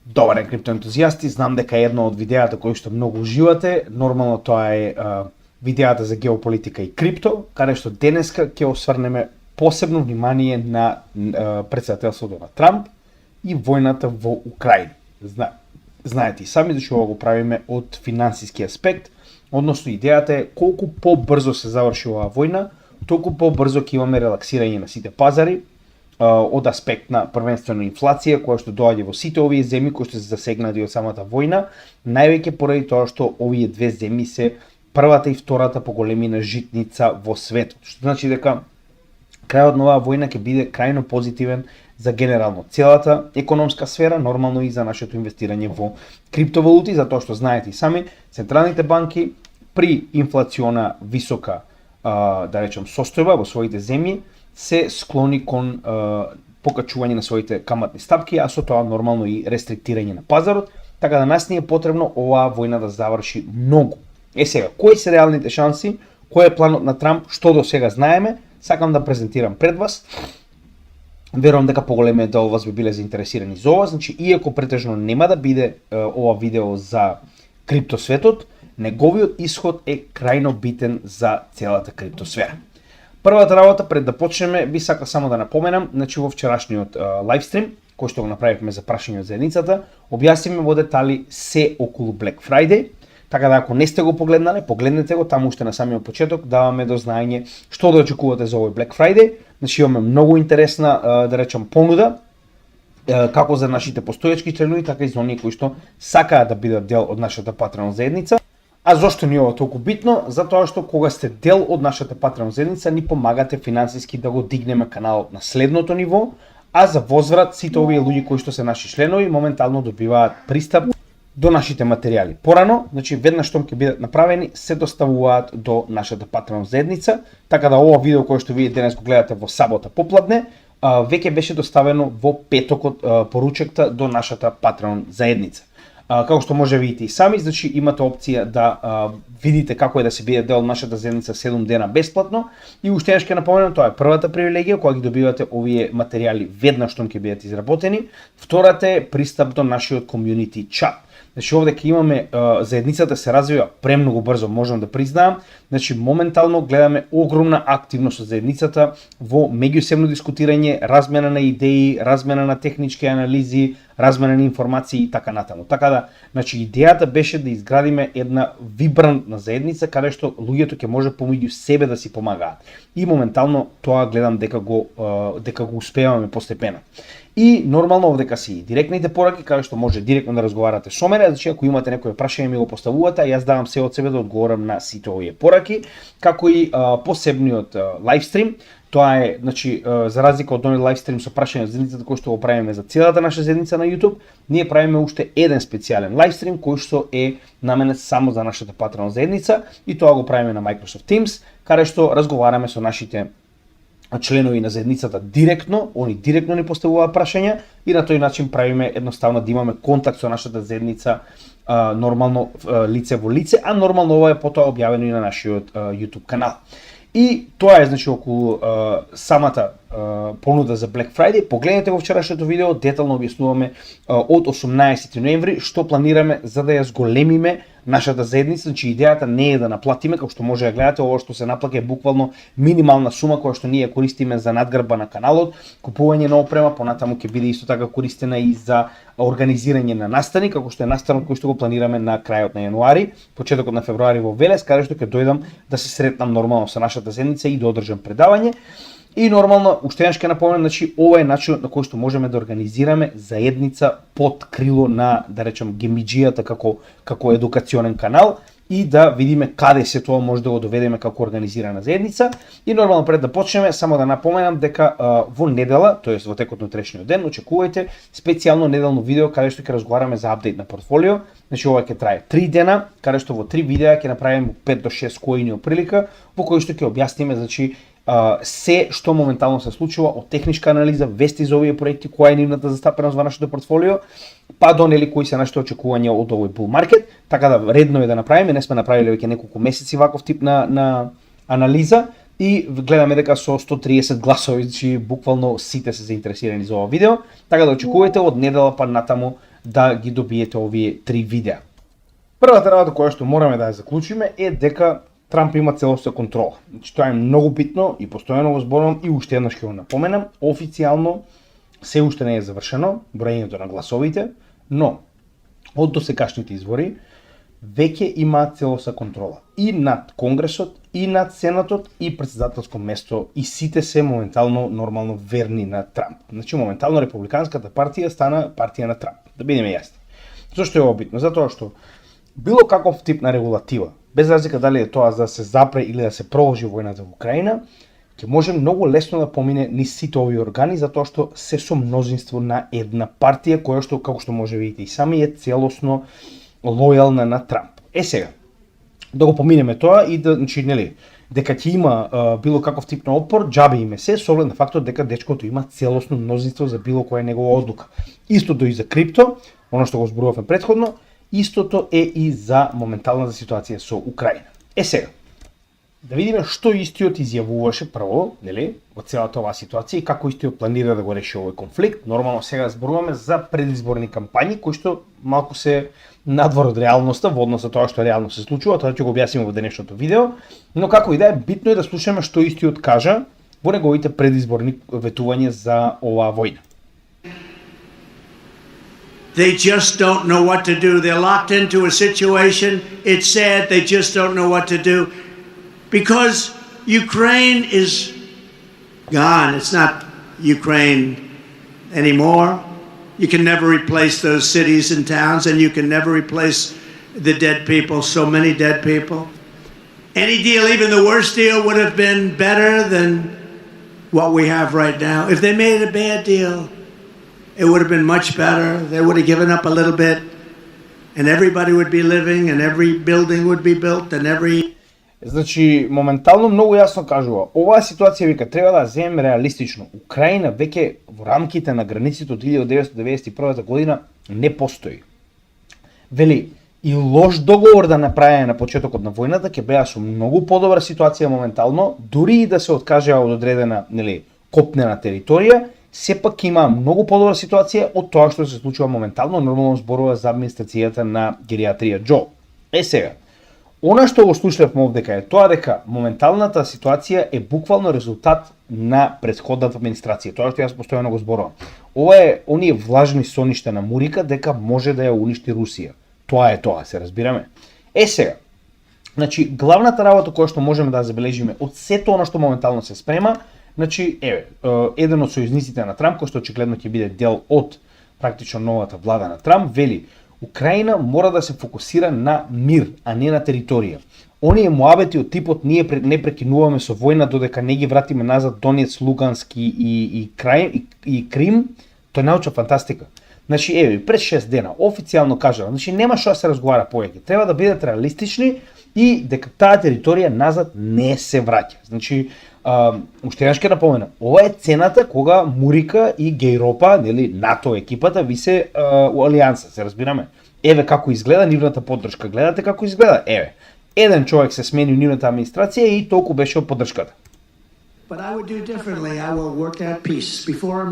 Добар ден, криптоентузијасти, знам дека е едно од видеата кои што многу уживате. Нормално тоа е видеата за геополитика и крипто, каде што денеска ќе осврнеме посебно внимание на претседателството на Трамп и војната во Украина. Знаете и сами зашто ова го правиме од финансиски аспект, односно идејата е колку побрзо се заврши оваа војна, толку побрзо ќе имаме релаксирање на сите пазари, од аспект на првенствено инфлација која што доаѓа во сите овие земји кои што се засегнати од самата војна, највеќе поради тоа што овие две земји се првата и втората по големина житница во светот. Што значи дека крајот на оваа војна ќе биде крајно позитивен за генерално целата економска сфера, нормално и за нашето инвестирање во криптовалути, затоа што знаете и сами, централните банки при инфлациона висока, да речем, состојба во своите земји се склони кон покачување на своите каматни стапки, а со тоа нормално и рестриктирање на пазарот, така да нас не е потребно оваа војна да заврши многу. Сега, кои се реалните шанси, кој е планот на Трамп, што до сега знаеме, сакам да презентирам пред вас. Верувам дека поголемиот дел вас би биле заинтересирани за ова, значи иако претежно нема да биде ова видео за криптосветот, неговиот исход е крајно битен за целата криптосфера. Првата работа пред да почнеме би сакал само да напоменам, значи во вчерашниот лайвстрим кој што го направивме за прашање од заедницата, објасниме во детали се околу Black Friday, така да ако не сте го погледнале, погледнете го, таму уште на самиот почеток даваме до знаење што да очекувате за овој Black Friday. Значи имаме многу интересна, да речем, понуда, како за нашите постојачки членови, така и за оние кои што сакаат да бидат дел од нашата Patreon заедница. А зошто ни е ова толку битно? Затоа што кога сте дел од нашата Patreon заедница ни помагате финансиски да го дигнеме каналот на следното ниво, а за возврат сите овие луѓе кои што се наши членови моментално добиваат пристап до нашите материјали. Порано, значи веднаш што ќе бидат направени, се доставуваат до нашата Patreon заедница, така да ова видео кое што вие денес го гледате во сабота попладне, веќе беше доставено во петокот поручекта до нашата Patreon заедница. Како што може видите и сами, значи имате опција да видите како е да се биде дел од нашата заедница 7 дена бесплатно и уште еднаш ќе напоменам, тоа е првата привилегија кога ги добивате овие материјали веднаш што ќе бидат изработени. Втората е пристап до нашиот комјунити чат. Значи овде ќе имаме заедницата се развива премногу брзо, можам да признаам. Значи моментално гледаме огромна активност од заедницата во меѓусебно дискутирање, размена на идеи, размена на технички анализи, размена на информации и така натаму. Така да, значи идејата беше да изградиме една вибрантна заедница каде што луѓето ќе може помеѓу себе да си помагаат. И моментално тоа гледам дека го успеваме постепено. И нормално овдека си директните пораки, каде што може директно да разговарате со мене, значи ако имате некој прашање ми го поставувате, а јас давам се од себе да одговорам на сите овие пораки, како и посебниот лайвстрим. Тоа е, значи, за разлика од оној лайвстрим со прашање од заедницата кој што го правиме за целата наша заедница на YouTube, ние правиме уште еден специјален лайвстрим кој што е наменет само за нашата Patreon заедница и тоа го правиме на Microsoft Teams, каде што разговараме со нашите членови на заедницата директно, они директно ни поставуваат прашања и на тој начин правиме едноставно да имаме контакт со нашата заедница нормално лице во лице, а нормално ова е потоа објавено и на нашиот YouTube канал. И тоа е, значи, околу самата понуда за Black Friday. Погледнете го вчерашното видео, детално објаснуваме од 18 ноември што планираме за да ја зголемиме нашата заедница. Значи идејата не е да наплатиме, како што може да гледате, ова што се наплаќа е буквално минимална сума која што ние користиме за надгрба на каналот, купување на опрема, понатаму ќе биде исто така користена и за организирање на настани, како што е настанот кој што го планираме на крајот на јануари, почетокот на февруари во Велес, каде што ќе дојдам да се сретнам нормално со нашата заедница и да одржам предавање. И нормално, уште еднаш ќе напоменам, значи ова е начинот на кој што можеме да организираме заедница под крило на, да речем, гемиџијата како едукационен канал и да видиме каде се тоа може да го доведеме како организирана заедница. И нормално пред да почнеме, само да напоменам дека во недела, тоест во текот на утрешниот ден, очекувајте специјално неделно видео каде што ќе разговараме за апдейт на портфолио. Значи ова ќе трае 3 дена, каде што во 3 видеа ќе направиме 5 до 6 коини оприлика, во кои што ќе објасниме, значи, се што моментално се случува од техничка анализа, вести за овие проекти, која е нивната застапеност во нашето портфолио, па до нели кои се нашите очекувања од овој bull market, така да редно е да направиме, не сме направиле веќе неколку месеци ваков тип на анализа и гледаме дека со 130 гласови, значи буквално сите се заинтересирани за ова видео, така да очекувате од недела па натаму да ги добиете овие 3 видеа. Првата работа која што мораме да ја заклучиме е дека Трамп има целосна контрола. Значи тоа е многу битно и постојано го зборувам и уште еднаш ќе го напоменам, официјално се уште не е завршено броењето на гласовите, но од досегашните избори веќе има целосна контрола и над Конгресот, и над Сенатот, и претседателско место, и сите се моментално нормално верни на Трамп. Значи моментално Републиканската партија стана партија на Трамп, да бидеме јасни. Зошто е ова битно? Затоа што било каков тип на регулатива, без разлика дали е тоа за да се запре или да се продолжи војната во Украина, ќе може многу лесно да помине низ сите овие органи, затоа што се со мнозинство на една партија која што, како што може видите и сами, е целосно лојална на Трамп. Сега, да го поминеме тоа и да, значи, нели, дека ќе има било каков тип на отпор, џабе име се, со оглед на фактот дека дечкото има целосно мнозинство за било која негова одлука. Истото и за крипто, оно што го зборувавме претходно, истото е и за моменталната ситуација со Украина. Сега, да видиме што истиот изјавуваше прво, нели, во целата оваа ситуација и како истиот планира да го реши овој конфликт. Нормално сега зборуваме за предизборни кампањи кои што малку се надвор од реалноста во однос на тоа што реално се случува, тоа ќе го објасниме во денешното видео, но како и да е, битно е да слушаме што истиот кажа во неговите предизборни ветувања за оваа војна. They just don't know what to do. They're locked into a situation. It's sad. They just don't know what to do. Because Ukraine is gone. It's not Ukraine anymore. You can never replace those cities and towns, and you can never replace the dead people, so many dead people. Any deal, even the worst deal, would have been better than what we have right now. If they made a bad deal, it would have been much better. They would have given up a little bit, and everybody would be living, and every building would be built, and every... Значи, моментално многу јасно кажува, оваа ситуација вика треба да земеме реалистично. Украина веќе во рамките на границите од 1991 година не постои. Вели, и лош договор да направи на почетокот на војната ќе беа со многу подобра ситуација моментално, дури и да се откажа од одредена, нели, копнена територија, сепак има многу подобра ситуација од тоа што се случува моментално, нормално зборува за администрацијата на гериатрија Џо. Сега, она што го слушавме овдека е тоа дека моменталната ситуација е буквално резултат на претходната администрација. Тоа што јас постојано го зборувам. Ова е оние влажни соништа на Мурика дека може да ја уништи Русија. Тоа е тоа, се разбираме. Сега, значи главната работа која што можеме да забележиме од сето она што моментално се спрема, значи еден од сојузниците на Трамп, кој што очигледно ќе биде дел од практично новата влада на Трамп, вели Украина мора да се фокусира на мир, а не на територија. Оние муабети од типот ние не прекинуваме со војна додека не ги вратиме назад Донец, Лугански и Крим, тоа е научна фантастика. Значи, пред 6 дена официјално кажа, значи нема што да се разговара повеќе. Треба да бидат реалистични и дека таа територија назад не се враќа. Значи, уште еднаш ќе напоменам, ова е цената кога Мурика и Гејропа, нели, НАТО екипата ви се у алијанса, се разбираме. Еве како изгледа нивната поддршка, гледате како изгледа, еден човек се смени у нивната администрација и толку беше од поддршката. But I would do differently. I will work out peace before.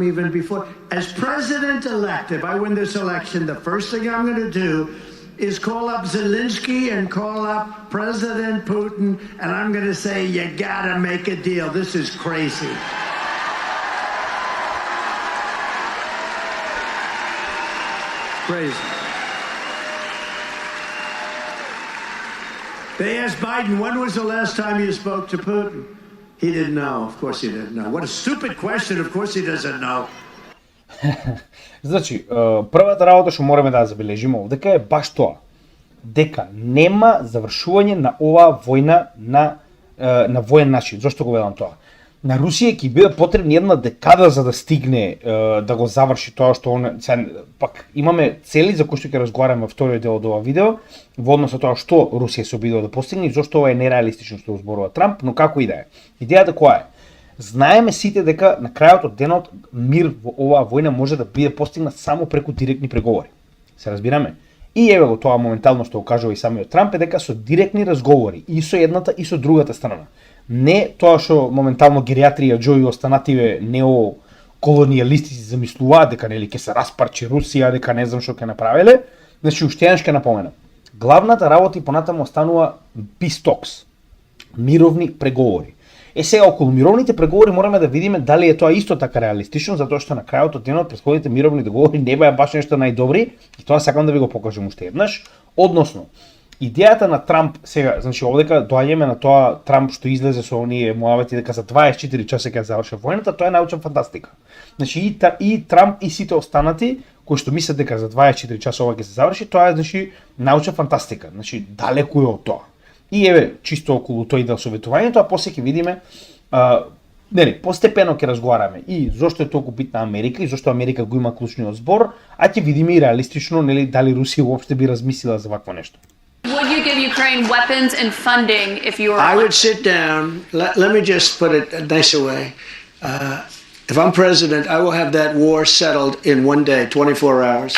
As president-elect, if I win this election, the first thing I'm going to do is call up Zelensky and call up President Putin, and I'm going to say, you got to make a deal. This is crazy. Crazy. They asked Biden, when was the last time you spoke to Putin? He didn't know. Of course he didn't know. What a stupid question. Of course he doesn't know. Значи, првата работа што мораме да забележиме овдека е баш тоа. Дека нема завршување на оваа војна на воен начин. Зошто го велам тоа? На Русија ќе биде потребна една декада за да стигне да го заврши тоа што пак имаме цели за кои што ќе разговараме во вториот дел од ова видео во однос на тоа што Русија се обидува да постигне и зошто ова е нереалистично што зборува Трамп, но како и да е. Идејата која е? Знаеме сите дека на крајот од денот мир во оваа војна може да биде постигнат само преку директни преговори. Се разбираме? И еве го тоа моментално што го кажува и самиот Трамп е дека со директни разговори и со едната и со другата страна. Не тоа што моментално гериатрија Џо и останативе колонијалисти си замислуваат дека нели ќе се распарчи Русија, дека не знам што ќе направеле. Значи уште еднаш ќе напоменам. Главната работа и понатаму останува peace talks, мировни преговори. Сега околу мировните преговори мораме да видиме дали е тоа исто така реалистично, затоа што на крајот од денот претходните мировни договори не беа баш нешто најдобри и тоа сакам да ви го покажам уште еднаш. Односно, идејата на Трамп сега, значи овдека доаѓаме на тоа Трамп што излезе со оние муавети дека за 24 часа ќе заврши војната, тоа е научна фантастика. Значи и Трамп и сите останати кои што мислат дека за 24 часа ова ќе се заврши, тоа е значи научна фантастика. Значи далеку е од тоа. И еве чисто околу тој дел советувањето, а после ќе видиме нели постепено ќе разговараме и зошто е толку битна Америка и зошто Америка го има клучниот збор, а ќе видиме и реалистично нели дали Русија уопште би размислила за вакво нешто. Would you give Ukraine weapons and funding if you were I would sit down. Let me just put it a nicer way. If I'm president, I will have that war settled in one day, 24 hours.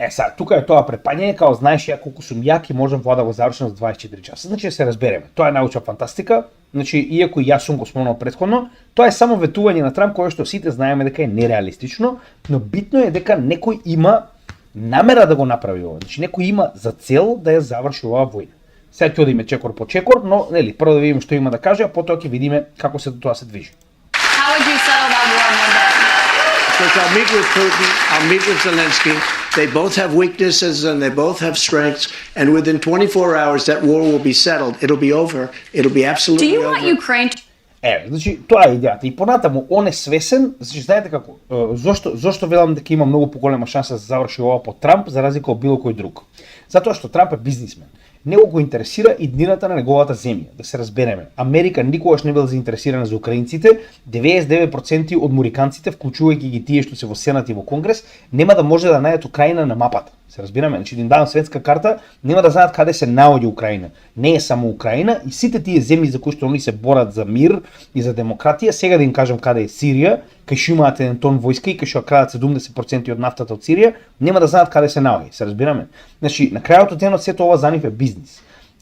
Сега, тука е тоа препаѓање, као знаеш ја колку сум јак и можам тоа да го завршам за 24 часа. Значи се разбереме. Тоа е научна фантастика. Значи иако јас сум го спомнал претходно, тоа е само ветување на Трамп кое што сите знаеме дека е нереалистично, но битно е дека некој има намера да го направи ова. Значи некој има за цел да ја заврши оваа војна. Сега ќе одиме чекор по чекор, но нели прво да видиме што има да каже, а потоа ќе видиме како се тоа се движи. How would you settle that war in one day? Because I'll meet with Putin, I'll meet with Zelensky. They both have weaknesses and they both have strengths. And within 24 hours, that war will be settled. It'll be over. It'll be Do absolutely you want over. Ukraine to Значи тоа е идејата. И понатаму он е свесен, значи знаете како, зошто велам дека има многу поголема шанса да се заврши ова по Трамп за разлика од било кој друг. Затоа што Трамп е бизнисмен. Него го интересира иднината на неговата земја, да се разбереме. Америка никогаш не била заинтересирана за украинците, 99% од муриканците, вклучувајќи ги тие што се во Сенат и во Конгрес, нема да може да најдат Украина на мапата. Се разбираме, значи да им дадам светска карта, нема да знаат каде се наоѓа Украина. Не е само Украина и сите тие земји за кои што они се борат за мир и за демократија, сега да им кажам каде е Сирија, кај што имаат 1 тон војска и кај што крадат 70% од нафтата од Сирија, нема да знаат каде се наоѓа. Се разбираме. Значи на крајот од денот сето ова за нив е бизнис.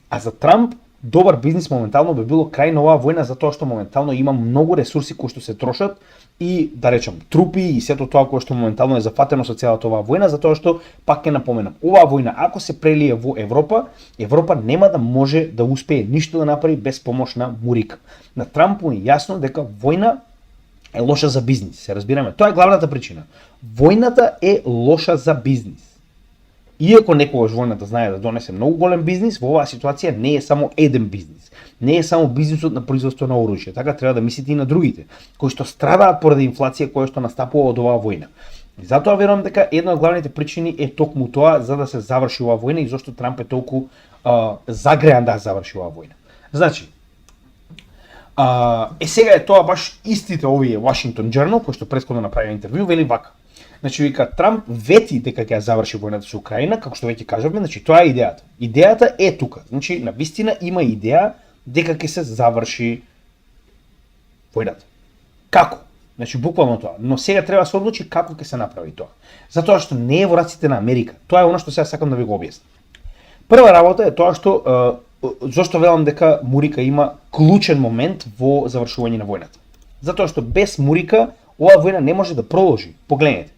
А за Трамп добар бизнис моментално би било крај на оваа војна затоа што моментално има многу ресурси кои што се трошат и да речам трупи и сето тоа кое што моментално е зафатено со целата оваа војна, затоа што пак ќе напоменам, оваа војна ако се прелие во Европа, Европа нема да може да успее ништо да направи без помош на Мурика. На Трамп му е јасно дека војна е лоша за бизнис, се разбираме. Тоа е главната причина. Војната е лоша за бизнис. Иако некогаш војната знае да донесе многу голем бизнис, во оваа ситуација не е само еден бизнис. Не е само бизнисот на производство на оружје, така треба да мислите и на другите, кои што страдаат поради инфлација која што настапува од оваа војна. И затоа верувам дека една од главните причини е токму тоа за да се заврши оваа војна и зашто Трамп е толку загреан да заврши оваа војна. Значи, сега е тоа баш истите овие Washington Journal, кој што претходно направи интервју, вели вака. Значи вика Трамп вети дека ќе заврши војната со Украина, како што веќе кажавме, значи тоа е идејата. Идејата е тука. Значи на вистина има идеја дека ќе се заврши војната. Како? Значи буквално тоа. Но сега треба да се одлучи како ќе се направи тоа. Затоа што не е во раците на Америка. Тоа е она што сега сакам да ви го објаснам. Прва работа е тоа што зошто велам дека Мурика има клучен момент во завршување на војната. Затоа што без Мурика оваа војна не може да продолжи. Погледнете.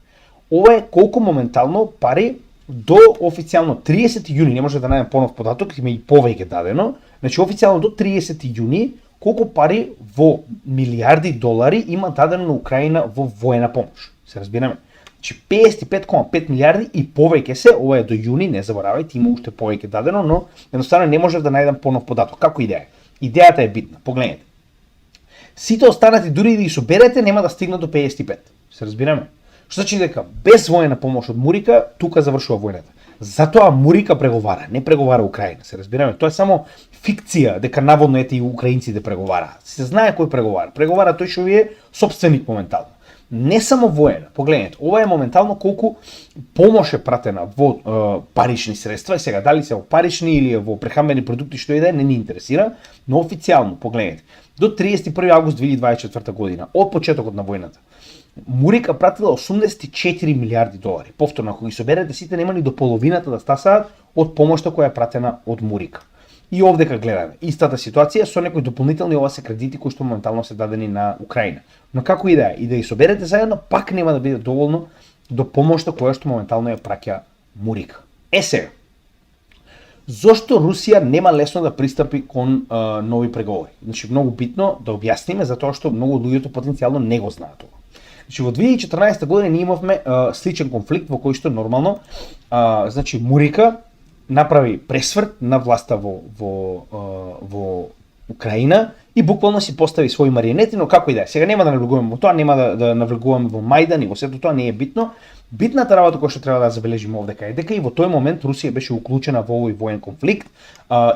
Ова е колку моментално пари до официјално 30 јуни, не може да најдем понов податок, има и повеќе дадено, значи официјално до 30 јуни колку пари во милиарди долари има дадено на Украина во воена помош. Се разбираме? Значи 55,5 милиарди и повеќе се, ова е до јуни, не заборавајте, има уште повеќе дадено, но едноставно не може да најдем понов податок. Како идеја? Идејата е битна, погледнете. Сите останати дури да ги соберете нема да стигнат до 55. Се разбираме? Што значи дека без воена помош од Мурика, тука завршува војната. Затоа Мурика преговара, не преговара Украина, се разбираме. Тоа е само фикција дека наводно ете и украинците преговараат. Се знае кој преговара. Преговара тој што ви е сопственик моментално. Не само воена. Погледнете, ова е моментално колку помош е пратена во парични средства, и сега дали се во парични или во прехранбени продукти што и да е, не ни интересира, но официјално погледнете. До 31 август 2024 година, од почетокот на војната, Мурика пратила 84 милиарди долари. Повторно, ако ги соберете сите, нема ни до половината да стасаат од помошта која е пратена од Мурика. И овдека гледаме истата ситуација со некои дополнителни ова се кредити кои што моментално се дадени на Украина. Но како и да е, и да ги соберете заедно, пак нема да биде доволно до помошта која што моментално ја праќа Мурика. Сега, зошто Русија нема лесно да пристапи кон нови преговори? Значи, многу битно да објасниме, затоа што многу луѓето потенцијално не го знаат тоа. Значи, во 2014 година ние имавме сличен конфликт во кој што нормално значи Мурика направи пресврт на власта во Украина и буквално си постави своји марионети, но како и да е. Сега нема да навлегуваме во тоа, нема да навлегуваме во Мајдан и во сето тоа, не е битно. Битната работа која што треба да забележиме овдека е дека и во тој момент Русија беше уклучена во овој воен конфликт,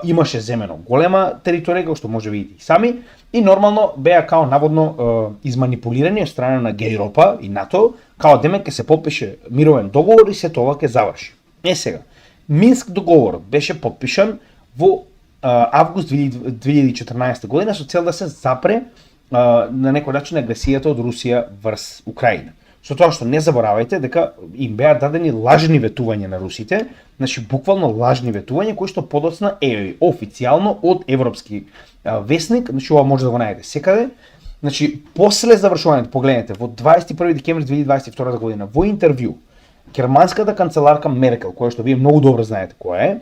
имаше земено голема територија, која што може видите и сами, и нормално беа као наводно изманипулирани од страна на Европа и НАТО, као демек ке се подпише мировен договор и се тоа ќе заврши. Сега, Минск договорот беше подпишан во август 2014 година со цел да се запре на некој начин агресијата од Русија врз Украина. Со тоа што не заборавајте дека им беа дадени лажни ветувања на русите, значи буквално лажни ветувања кои што подоцна официјално од европски весник, значи ова може да го најдете секаде. Значи после завршувањето, погледнете, во 21 декември 2022 година во интервју германската канцеларка Меркел, која што вие многу добро знаете која е,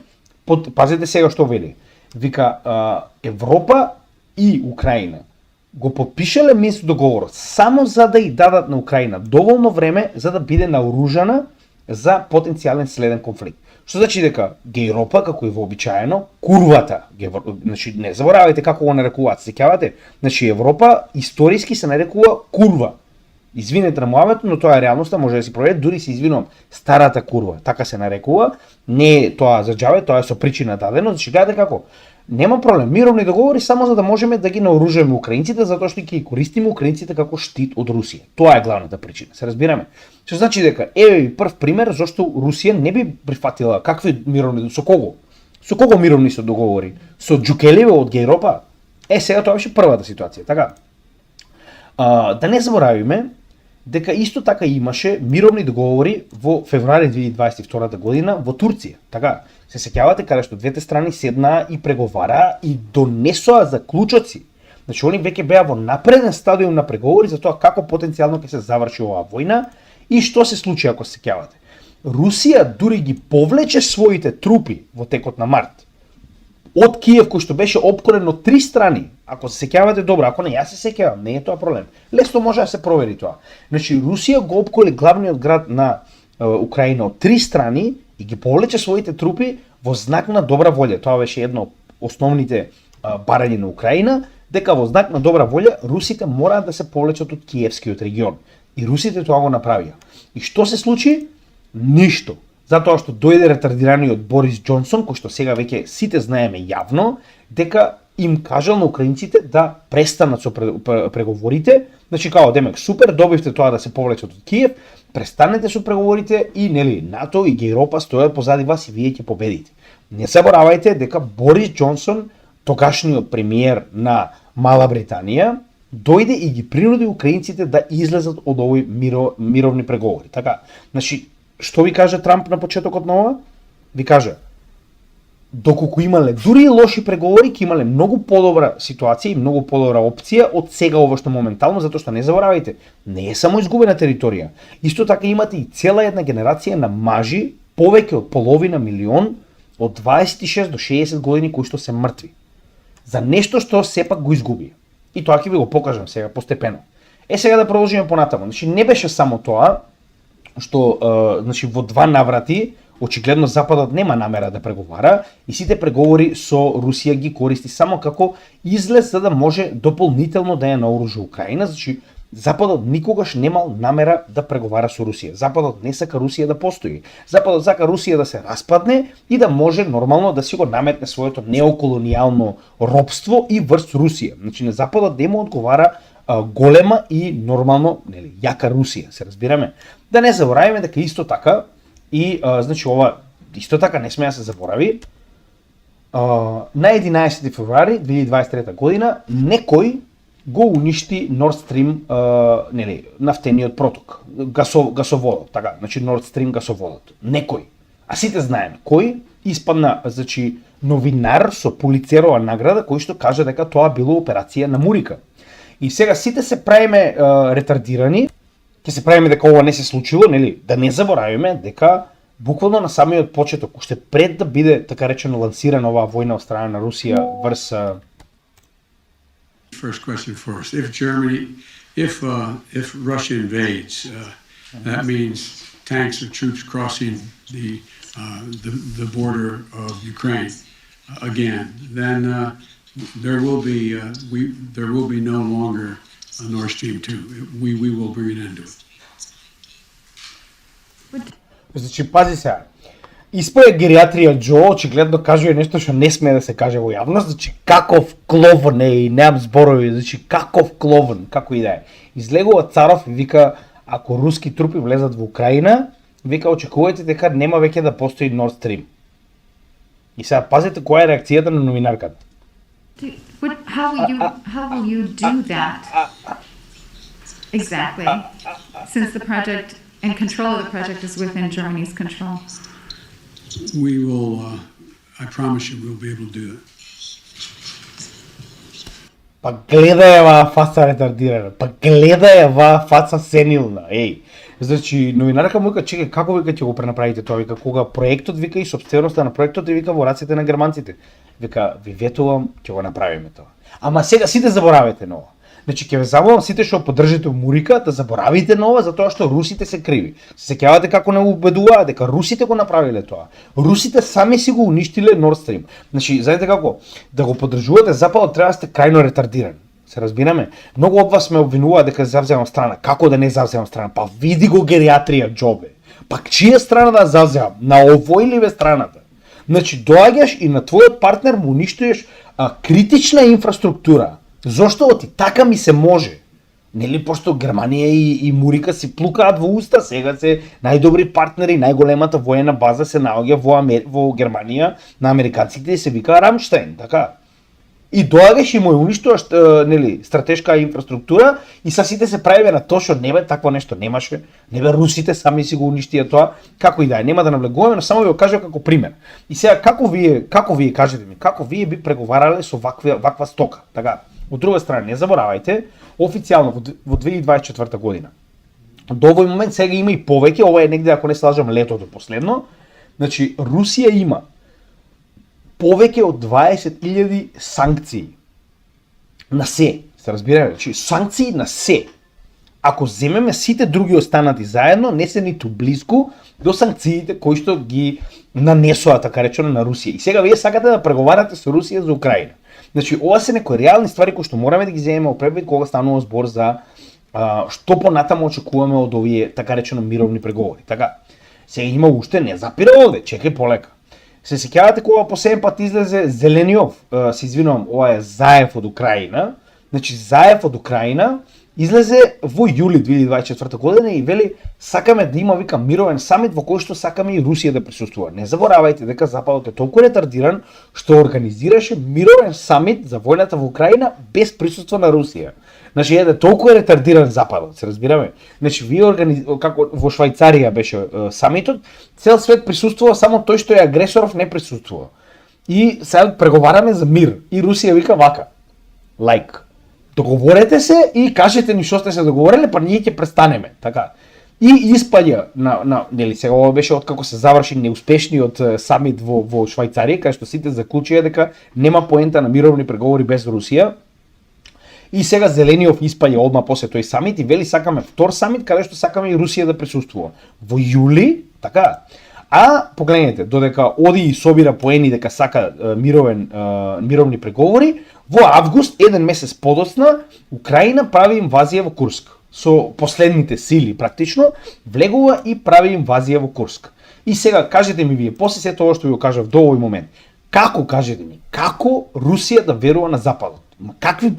пазете сега што вели. Вика Европа и Украина го подпишале Минск договорот само за да ја дадат на Украина доволно време за да биде наоружана за потенцијален следен конфликт. Што значи дека Европа, како и вообичаено, курвата, значи не заборавајте како го нарекуваат, сеќавате? Значи Европа историски се нарекува курва. Извинете на муавето, но тоа е реалноста, може да си проверите, дури се извинувам, старата курва, така се нарекува, не е тоа за џабе, тоа е со причина дадено, значи гледате како, нема проблем, мировни договори само за да можеме да ги наоружуваме украинците, затоа што ќе ги користиме украинците како штит од Русија. Тоа е главната причина, се разбираме. Што значи дека, еве прв пример зашто Русија не би прифатила какви мировни, со кого? Со кого мировни се договори? Со Џукелеве од Европа? Сега тоа беше првата ситуација, така. Да не заборавиме дека исто така имаше мировни договори во февруари 2022 година во Турција. Така, се сеќавате каде што двете страни седнаа и преговараа и донесоа заклучоци. Значи они веќе беа во напреден стадиум на преговори за тоа како потенцијално ќе се заврши оваа војна и што се случи ако се сеќавате. Русија дури ги повлече своите трупи во текот на март од Киев, кој што беше опкорен од три страни. Ако се сеќавате добро, ако не, јас се сеќавам, не е тоа проблем. Лесно може да се провери тоа. Значи Русија го опколи главниот град на Украина од три страни и ги повлече своите трупи во знак на добра волја. Тоа беше едно од основните барања на Украина, дека во знак на добра волја русите мораат да се повлечат од Киевскиот регион. И русите тоа го направија. И што се случи? Ништо. Затоа што дојде ретардираниот Борис Џонсон, кој што сега веќе сите знаеме јавно, дека им кажал на украинците да престанат со преговорите, значи као демек супер, добивте тоа да се повлечат од Киев, престанете со преговорите и нели НАТО и Европа стојат позади вас и вие ќе победите. Не заборавајте дека Борис Џонсон, тогашниот премиер на Мала Британија, дојде и ги принуди украинците да излезат од овој мировни преговори. Така, значи што ви каже Трамп на почетокот на ова? Ви каже, доколку имале дури и лоши преговори, ќе имале многу подобра ситуација и многу подобра опција од сега ова што моментално, затоа што не заборавајте, не е само изгубена територија. Исто така имате и цела една генерација на мажи, повеќе од половина милион, од 26 до 60 години кои што се мртви. За нешто што сепак го изгуби. И тоа ќе ви го покажам сега постепено. Сега да продолжиме понатаму. Значи не беше само тоа, што значи во два наврати очигледно Западот нема намера да преговара и сите преговори со Русија ги користи само како излез за да може дополнително да ја наоружи Украина. Значи Западот никогаш немал намера да преговара со Русија. Западот не сака Русија да постои. Западот сака Русија да се распадне и да може нормално да си го наметне своето неоколонијално робство и врз Русија. Значи на Западот не му одговара голема и нормално, нели, јака Русија, се разбираме. Да не забораваме дека исто така и значи ова исто така не сме да се заборави. На 11 февруари 2023 година некој го уништи Nord Stream, нели, нафтениот проток, гасоводот, така, значи Nord Stream гасоводот. Некој. А сите знаеме кој, испадна, значи, новинар со Пулицерова награда кој што кажа дека тоа било операција на Мурика. И сега сите се правиме ретардирани, ќе се правиме дека ова не се случило, нели? Да не заборавиме дека буквално на самиот почеток, уште пред да биде така речено лансирана оваа војна од страна на Русија врз First question first. If Russia invades, that means tanks or troops crossing the border of Ukraine again. Then there will be no longer a Nord Stream 2. We will bring an end to it. Значи, пази сега. Испое гериатрија Џо, очигледно кажува нешто што не смее да се каже во јавност, значи каков кловн е, и немам зборови, значи каков кловн, како и да е. Излегува Царов и вика, ако руски трупи влезат во Украина, вика очекувајте дека нема веќе да постои Nord Stream. И сега пазете која е реакцијата на новинарката. How will you do that? Exactly. Since the project and control of the project is within Germany's control. We will, I promise you, we'll be able to do that. Па гледај оваа фаца ретардирана, па гледај оваа фаца сенилна, еј. Значи, новинарка му вика, чекај, како вика ќе го пренаправите тоа? Вика, кога проектот вика и собственоста на проектот е вика во раците на германците. Вика, ви ветувам, ќе го направиме тоа. Ама сега сите заборавете на ова. Значи, ќе ве забавам сите што поддржите Мурика да заборавите на ова затоа што русите се криви. Се сеќавате како не убедуваа дека русите го направиле тоа. Русите сами си го уништиле Nord Stream. Значи, знаете како? Да го поддржувате Западот треба да сте крајно ретардирани. Се разбираме? Многу од вас ме обвинуваа дека завземам страна. Како да не завземам страна? Па види го гериатрија Џобе. Пак чија страна да завземам? На овој или ве страната? Значи, доаѓаш и на твојот партнер му уништуваш критична инфраструктура. Зошто оти? Така ми се може. Нели пошто Германија и Мурика си плукаат во уста, сега се најдобри партнери, најголемата воена база се наоѓа во Германија на американците и се вика Рамштайн, така. И доаѓаш и му уништуваш нели стратешка инфраструктура и са сите се правиме на тоа што не бе такво нешто немаше, не бе русите сами си го уништија тоа, како и да е, нема да навлегуваме, но само ви го кажам како пример. И сега како вие кажете ми, како вие би преговарале со ваква стока, така? Од друга страна, не заборавајте, официјално во 2024 година. До овој момент сега има и повеќе, ова е негде, ако не се лажам, летото последно. Значи, Русија има повеќе од 20.000 санкции на се. Се разбираме? Значи, санкции на се. Ако земеме сите други останати заедно, не се ниту близко до санкциите кои што ги нанесоа, така речено, на Русија. И сега вие сакате да преговарате со Русија за Украина. Значи, ова се некои реални ствари кои што мораме да ги земеме предвид кога станува збор за што понатаму очекуваме од овие, така речено, мировни преговори. Така, сега има уште не запира овде, чекај полека. Се сеќавате кога последен пат излезе Зелениов, се извинувам, ова е Заев од Украина. Значи, Заев од Украина излезе во јули 2024 година и вели сакаме да има вика мировен самит во кој што сакаме и Русија да присуствува. Не заборавајте дека Западот е толку ретардиран што организираше мировен самит за војната во Украина без присуство на Русија. Значи толку е ретардиран Западот, се разбираме. Значи вие како во Швајцарија беше самитот, цел свет присуствува, само тој што е агресоров не присуствува. И сега преговараме за мир и Русија вика вака. Договорете се и кажете ни што сте се договориле, па ние ќе престанеме, така. И испаѓа нели сега ова беше откако се заврши неуспешниот самит во Швајцарија, кај што сите заклучија дека нема поента на мировни преговори без Русија. И сега Зелениов испаѓа одма после тој самит и вели сакаме втор самит каде што сакаме и Русија да присуствува. Во јули, така. А погледнете, додека оди и собира поени дека сака мировни преговори, во август, еден месец подоцна, Украина прави инвазија во Курск. Со последните сили практично, влегува и прави инвазија во Курск. И сега кажете ми вие, после сето ова што ви го кажав до овој момент, како кажете ми, како Русија да верува на Западот? Какви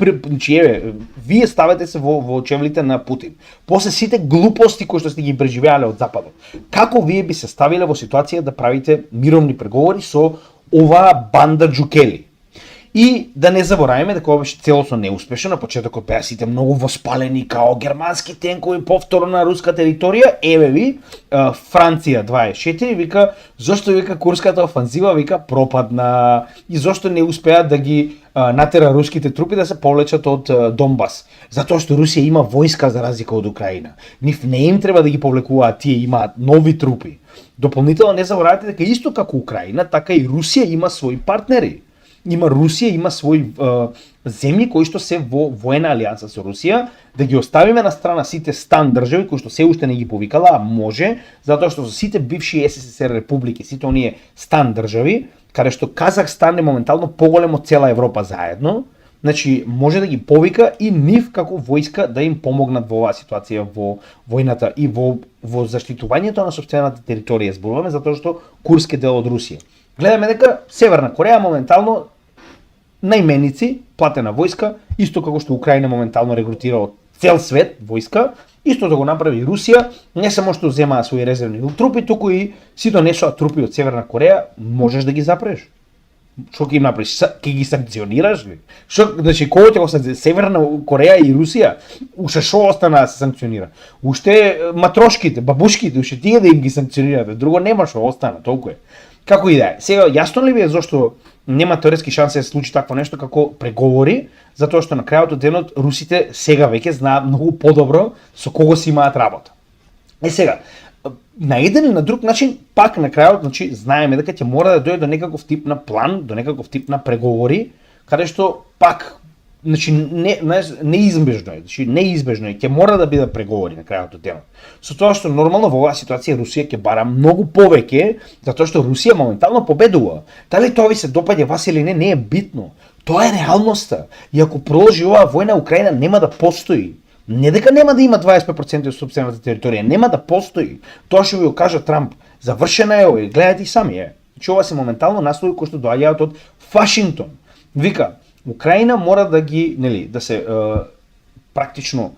вие ставате се во очевлите на Путин. После сите глупости кои што сте ги преживеале од Западот. Како вие би се ставиле во ситуација да правите мировни преговори со оваа банда џукели? И да не забораваме дека ова беше целосно неуспешно, на почетокот беа сите многу воспалени као германски тенкови повторно на руска територија. Еве ви, Франција 24 вика зошто вика курската офанзива вика пропадна и зошто не успеа да ги натера руските трупи да се повлечат од Донбас. Затоа што Русија има војска за разлика од Украина. Нив не им треба да ги повлекуваат, тие имаат нови трупи. Дополнително не заборавате дека исто како Украина, така и Русија има свои партнери. Русија има свои земји кои што се во воена алијанса со Русија, да ги оставиме на страна сите стан држави кои што се уште не ги повикала, а може, затоа што со сите бивши СССР републики, сите оние стан држави, каде што Казахстан е моментално поголем од цела Европа заедно, значи може да ги повика и нив како војска да им помогнат во оваа ситуација во војната и во заштитувањето на сопствената територија. Зборуваме затоа што Курск е дел од Русија. Гледаме дека Северна Кореја моментално најменици, платена војска, исто како што Украина моментално регрутира од цел свет војска, исто да го направи Русија, не само што земаа своји резервни трупи, туку и си донесоа трупи од Северна Кореја, можеш да ги запреш. Што ќе им направиш? Ќе ги санкционираш ли? Значи, кој ќе го Северна Кореја и Русија? Уште шо остана да се санкционира? Уште матрошките, бабушките, уште тие да им ги санкционирате, друго нема што остана, толку е. Како и да е. Сега, јасно ли ви е зашто нема теоретски шанси да се случи такво нешто како преговори, затоа што на крајот од денот русите сега веќе знаат многу подобро со кого си имаат работа. Сега, на еден и на друг начин, пак на крајот, значи, знаеме дека ќе мора да дојде до некаков тип на план, до некаков тип на преговори, каде што пак, значи, неизбежно е, значи, неизбежно е, ќе мора да бидат преговори на крајот од денот. Со тоа што нормално во оваа ситуација Русија ќе бара многу повеќе, затоа што Русија моментално победува. Дали тоа ви се допаѓа вас или не е битно. Тоа е реалноста. И ако продолжи оваа војна, Украина нема да постои. Не дека нема да има 25% од сопствената територија, нема да постои. Тоа што ви го кажа Трамп, завршена е ова, гледате и сами е. Значи ова се моментално наслови кои што доаѓаат од Вашингтон. Вика, Украина мора да ги, да се практично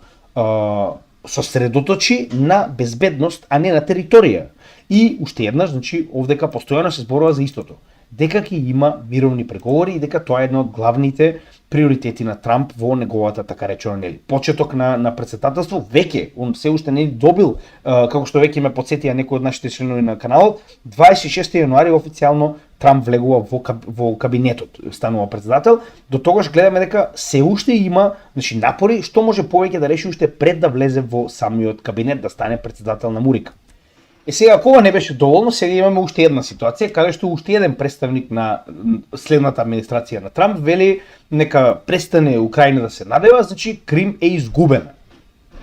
сосредоточи на безбедност, а не на територија. И уште еднаш, значи, овдека постојано се зборува за истото. Дека ќе има мировни преговори и дека тоа е една од главните приоритети на Трамп во неговата така речено почеток на председателство. Веќе он се уште не добил, како што веќе ме потсетија некои од нашите членови на каналот, 26 јануари официјално Трамп влегува во кабинетот, станува председател. До тогаш гледаме дека се уште има, значи, напори што може повеќе да реши уште пред да влезе во самиот кабинет, да стане председател на Мурика. Сега, ако ова не беше доволно, сега имаме уште една ситуација, каде што уште еден представник на следната администрација на Трамп вели нека престане Украина да се надева, значи Крим е изгубена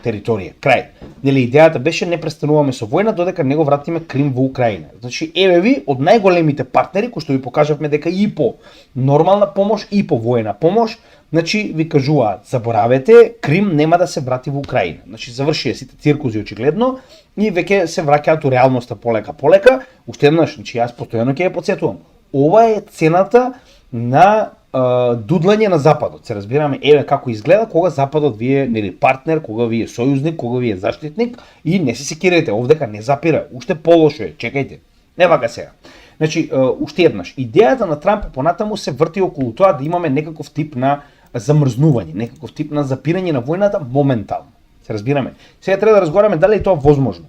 територија, крај. Идејата беше не престануваме со војна додека не го вратиме Крим во Украина. Значи, еве ви од најголемите партнери кои што ви покажавме дека и по нормална помош и по воена помош, значи ви кажуваат заборавете, Крим нема да се врати во Украина. Значи завршија сите циркузи очигледно и веќе се враќаат у реалноста полека. Уште еднаш, значи јас постојано ќе ја потсетувам. Ова е цената на дудлање на Западот. Се разбираме, еве како изгледа кога Западот ви е партнер, кога ви е сојузник, кога ви е заштитник и не се секирате, овдека не запира, уште полошо е, чекајте. Не вака сега. Значи, уште еднаш, идејата на Трамп понатаму се врти околу тоа да имаме некаков тип на замрзнување, некаков тип на запирање на војната моментално. Се разбираме. Сега треба да разговараме дали е тоа возможно.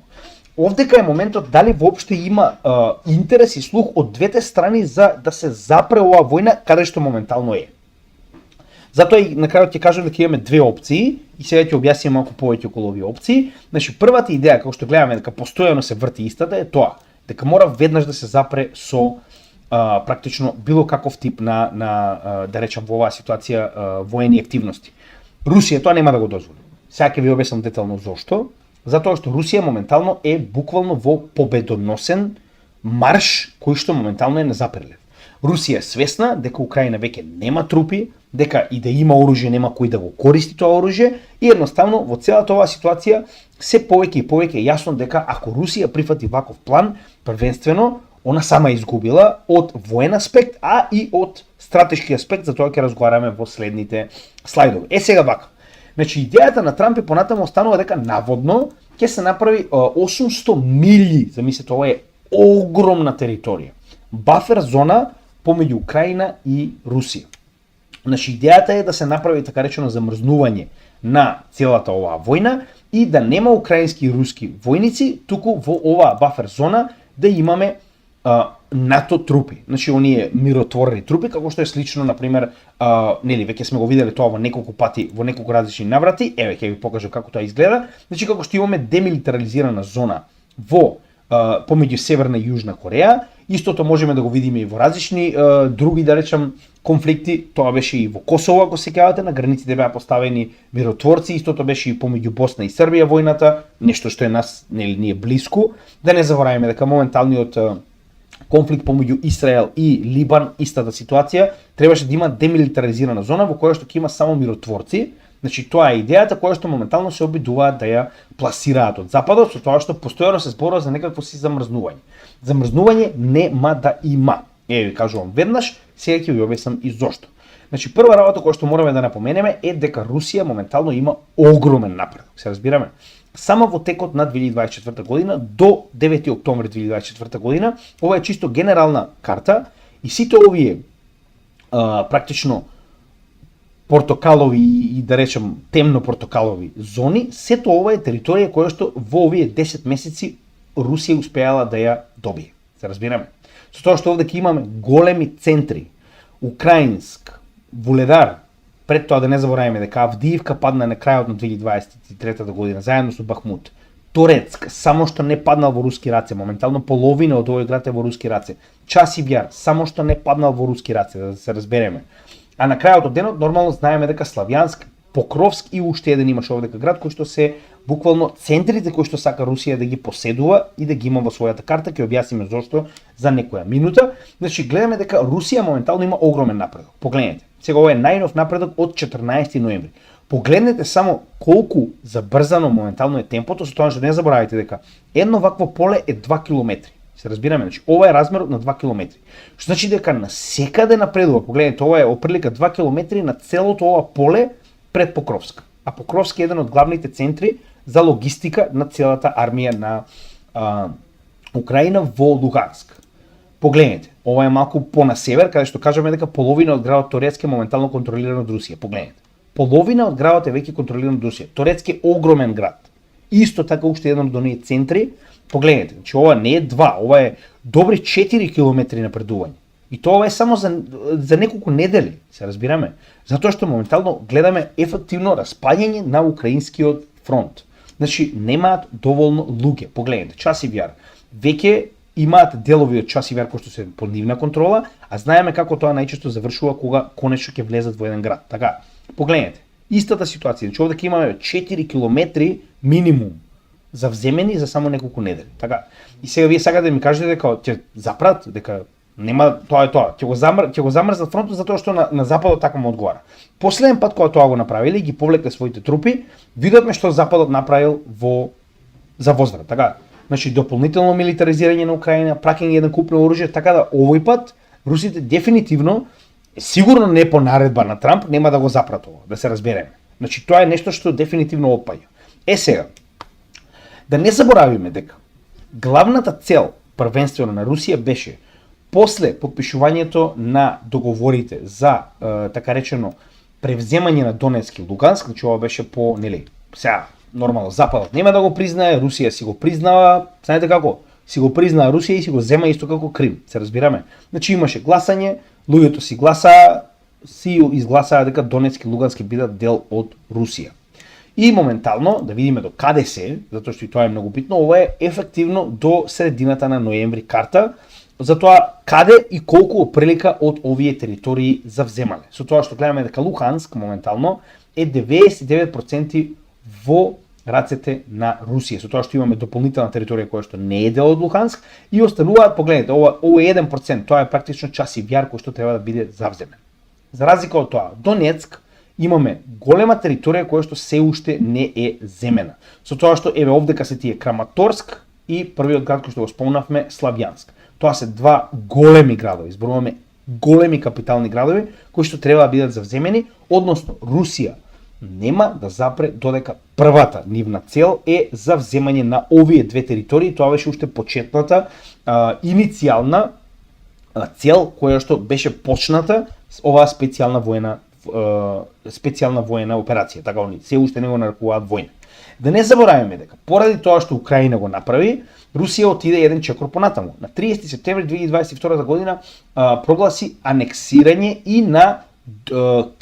Овдека е моментот дали воопште има интерес и слух од двете страни за да се запре оваа војна каде што моментално е. Затоа и на крајот ќе кажам дека имаме две опции и сега ќе објаснам малку повеќе околу овие опции. Значи првата идеја како што гледаме дека постојано се врти истата е тоа дека мора веднаш да се запре со практично било каков тип на да речам во оваа ситуација воени активности. Русија тоа нема да го дозволи. Сега ќе ви објаснам детално зошто. Затоа што Русија моментално е буквално во победоносен марш кој што моментално е незапирлив. Русија е свесна дека Украина веќе нема трупи, дека и да има оружје нема кој да го користи тоа оружје и едноставно во целата оваа ситуација се повеќе и повеќе јасно дека ако Русија прифати ваков план, првенствено она сама изгубила од воен аспект, а и од стратешки аспект, за тоа ќе разговараме во следните слайдови. Сега вака. Значи, идејата на Трамп е понатаму останува дека наводно ќе се направи 800 милји, замислете, ова е огромна територија. Бафер зона помеѓу Украина и Русија. Значи идејата е да се направи така речено замрзнување на целата оваа војна и да нема украински и руски војници, туку во оваа бафер зона да имаме НАТО трупи. Значи оние миротворни трупи, како што е слично на пример, нели веќе сме го виделе тоа во неколку пати, во неколку различни наврати. Еве ќе ви покажам како тоа изгледа. Значи како што имаме демилитаризирана зона во помеѓу Северна и Јужна Кореја, истото можеме да го видиме и во различни други, да речам, конфликти. Тоа беше и во Косово, ако се сеќавате, на границите беа поставени миротворци, истото беше и помеѓу Босна и Србија војната, нешто што е нас, нели, ние блиску. Да не забораваме дека моменталниот конфликт помеѓу Израел и Либан, истата ситуација, требаше да има демилитаризирана зона во која што ќе има само миротворци. Значи тоа е идејата која што моментално се обидуваат да ја пласираат од западот, со тоа што постојано се зборува за некакво си замрзнување. Замрзнување нема да има. Ви кажувам веднаш, сега ќе ви објаснам и зошто. Значи прва работа која што мораме да напоменеме е дека Русија моментално има огромен напредок. Се разбираме? Само во текот на 2024 година до 9 октомври 2024 година, ова е чисто генерална карта и сите овие практично портокалови и да речем темно портокалови зони, сето ова е територија која што во овие 10 месеци Русија успеала да ја добие. Се разбираме? Со тоа што овде ќе имаме големи центри, Украинск, Вуледар, пред тоа да не забораваме дека Авдиевка падна на крајот на 2023 година заедно со Бахмут. Торецк само што не паднал во руски раце, моментално половина од овој град е во руски раце. Часибјар само што не паднал во руски раце, да се разбереме. А на крајот од денот нормално знаеме дека Славјанск, Покровск и уште еден имаше овде град кој што се буквално центрите кои што сака Русија да ги поседува и да ги има во својата карта, ќе објасниме зошто за некоја минута. Значи гледаме дека Русија моментално има огромен напредок. Погледнете. Сега ова е најнов напредок од 14 ноември. Погледнете само колку забрзано моментално е темпото, со тоа што не заборавајте дека едно вакво поле е 2 километри. Се разбираме, значи ова е размерот на 2 километри. Што значи дека насекаде напредува. Погледнете, ова е оприлика 2 километри на целото ова поле пред Покровск. А Покровск е еден од главните центри за логистика на целата армија на Украина во Луганск. Погледнете, ова е малку по-на север, каде што кажаме дека половина од градот Торецк е моментално контролиран од Русија. Погледнете. Половина од градот е веќе контролиран од Русија. Торецк е огромен град. Исто така уште еден од оние центри. Погледнете, значи ова не е 2, ова е добри 4 километри напредување. И тоа е само за неколку недели, се разбираме. Затоа што моментално гледаме ефективно распаѓање на украинскиот фронт. Значи немаат доволно луѓе. Погледнете, Часибјар веќе имаат делови од Часибјар кои што се под нивна контрола, а знаеме како тоа најчесто завршува кога конечно ќе влезат во еден град. Така, погледнете, истата ситуација, значи овде ќе имаме 4 километри минимум завземени за само неколку недели. Така. И сега вие сакате да ми кажете дека ќе запрат, дека нема, тоа е тоа. Ќе го замрзнат фронтот затоа што на западот така му одговара. Последен пат кога тоа го направиле, ги повлекле своите трупи, видовме што западот направил за возврат. Така. Значи дополнително милитаризирање на Украина, праќање еден куп на оружје, така да овој пат русите дефинитивно, сигурно не по наредба на Трамп, нема да го запрат ова, да се разбереме. Значи тоа е нешто што дефинитивно опаѓа. Сега, да не заборавиме дека главната цел првенствено на Русија беше после подпишувањето на договорите за така речено превземање на Донецк и Луганск, значи ова беше по, нели, сега нормално западот нема да го признае, Русија си го признава, знаете како? Си го признаа Русија и си го зема исто како Крим, се разбираме. Значи имаше гласање, луѓето си изгласаа дека Донецк и Луганск бидат дел од Русија. И моментално, да видиме до каде се, затоа што и тоа е многу битно, ова е ефективно до средината на ноември карта, затоа каде и колку оприлика од овие територии завземале. Со тоа што гледаме дека Луганск моментално е 99% во рацете на Русија, со тоа што имаме дополнителна територија која што не е дел од Луганск и остануваат, погледнете, ова е 1%, тоа е практично Часибјар кој што треба да биде завземен. За разлика од тоа, Донецк имаме голема територија која што се уште не е земена. Со тоа што еве овдека се тие Краматорск и првиот град кој што го спомнавме Славјанск. Тоа се два големи градови, зборуваме големи капитални градови кои што треба да бидат завземени, односно Русија нема да запре додека првата нивна цел е завземање на овие две територии. Тоа беше уште почетната иницијална цел која што беше почната оваа специјална војна специјална воена операција, така они се уште не го нарекуваат војна. Да не забораваме дека поради тоа што Украина го направи, Русија отиде еден чекор понатаму. На 30 септември 2022 година прогласи анексирање и на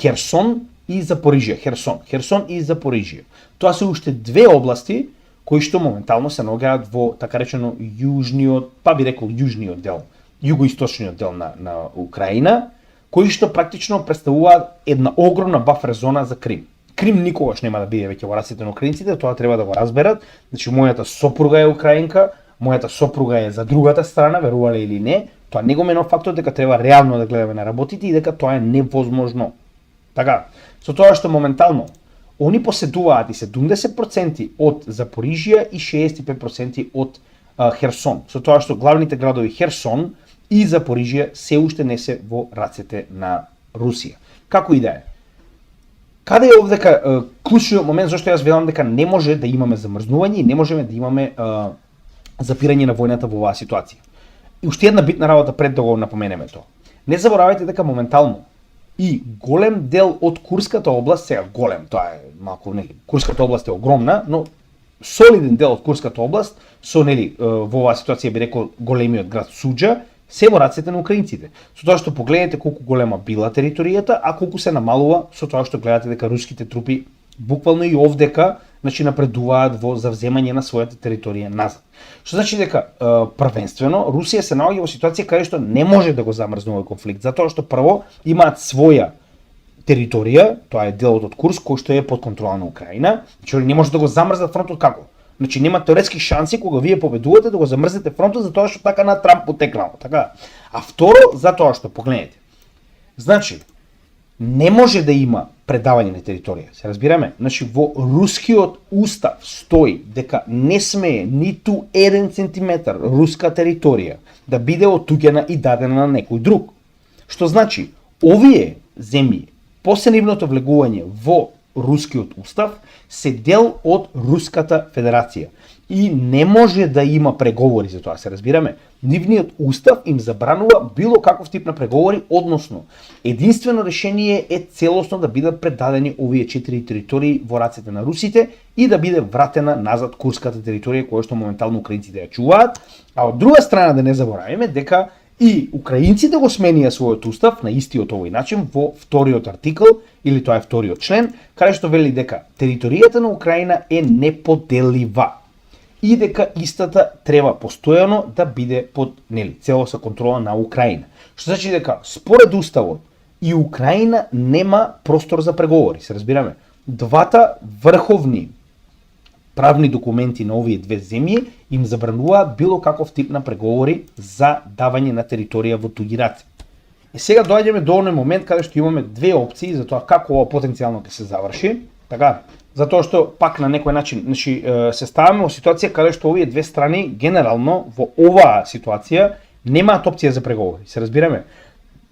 Херсон и Запорижје. Херсон и Запорижје. Тоа се уште две области кои што моментално се наоѓаат во така речено јужниот, па би рекол јужниот дел, југоисточниот дел на Украина, кои што практично представуваат една огромна бафер зона за Крим. Крим никогаш нема да биде веќе во рацете на украинците, тоа треба да го разберат. Значи мојата сопруга е украинка, мојата сопруга е за другата страна, верувале или не, тоа не го менува фактот дека треба реално да гледаме на работите и дека тоа е невозможно. Така, со тоа што моментално они поседуваат и 70% од Запорижје и 65% од Херсон. Со тоа што главните градови Херсон и Запорижје се уште не се во рацете на Русија. Како и да е. Каде е овдека клучниот момент зашто јас велам дека не може да имаме замрзнување и не можеме да имаме запирање на војната во оваа ситуација. И уште една битна работа пред да го напоменеме тоа. Не заборавајте дека моментално и голем дел од Курската област, сега голем, тоа е малку нели, Курската област е огромна, но солиден дел од Курската област со нели во оваа ситуација би рекол големиот град Суџа се во рацете на украинците. Со тоа што погледнете колку голема била територијата, а колку се намалува со тоа што гледате дека руските трупи буквално и овдека значи напредуваат во завземање на својата територија назад. Што значи дека првенствено Русија се наоѓа во ситуација каде што не може да го замрзнува конфликт, затоа што прво имаат своја територија, тоа е делот од Курск кој што е под контрола на Украина, значи не може да го замрзнат фронтот како? Значи нема теоретски шанси кога вие победувате да го замрзнете фронтот затоа што така на Трамп потекнало, така. А второ затоа што погледнете. Значи не може да има предавање на територија. Се разбираме? Значи во рускиот устав стои дека не смее ниту 1 сантиметар руска територија да биде отуѓена и дадена на некој друг. Што значи овие земји после нивното влегување во рускиот устав се дел од Руската Федерација и не може да има преговори за тоа, се разбираме. Нивниот устав им забранува било каков тип на преговори, односно единствено решение е целосно да бидат предадени овие 4 територии во рацете на русите и да биде вратена назад Курската територија која што моментално украинците ја чуваат, а од друга страна да не забораваме дека и украинците го сменија својот устав на истиот овој начин во вториот артикл, или тоа е вториот член, каде што вели дека територијата на Украина е неподелива и дека истата треба постојано да биде под целосна контрола на Украина. Што значи дека според уставот и Украина нема простор за преговори, се разбираме. Двата врховни правни документи на овие две земји им забрануваат било каков тип на преговори за давање на територија во туѓи раце. И сега доаѓаме до оној момент каде што имаме две опции за тоа како ова потенцијално ќе се заврши, така? Затоа што пак на некој начин, значи се ставаме во ситуација каде што овие две страни генерално во оваа ситуација немаат опција за преговори. Се разбираме?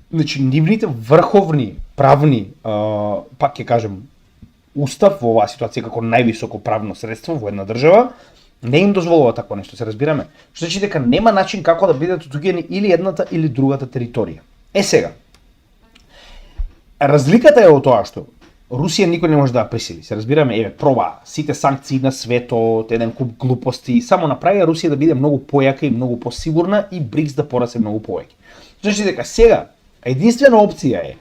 Значи нивните врховни правни пак ќе кажем устав во оваа ситуација како највисоко правно средство во една држава не им дозволува такво нешто, се разбираме. Што значи дека нема начин како да бидат отуѓени или едната или другата територија. Е сега, разликата е од тоа што Русија никој не може да ја присили, се разбираме, проба сите санкции на светот, еден куп глупости, само направи Русија да биде многу појака и многу посигурна и БРИКС да порасте многу повеќе. Значи дека сега единствена опција е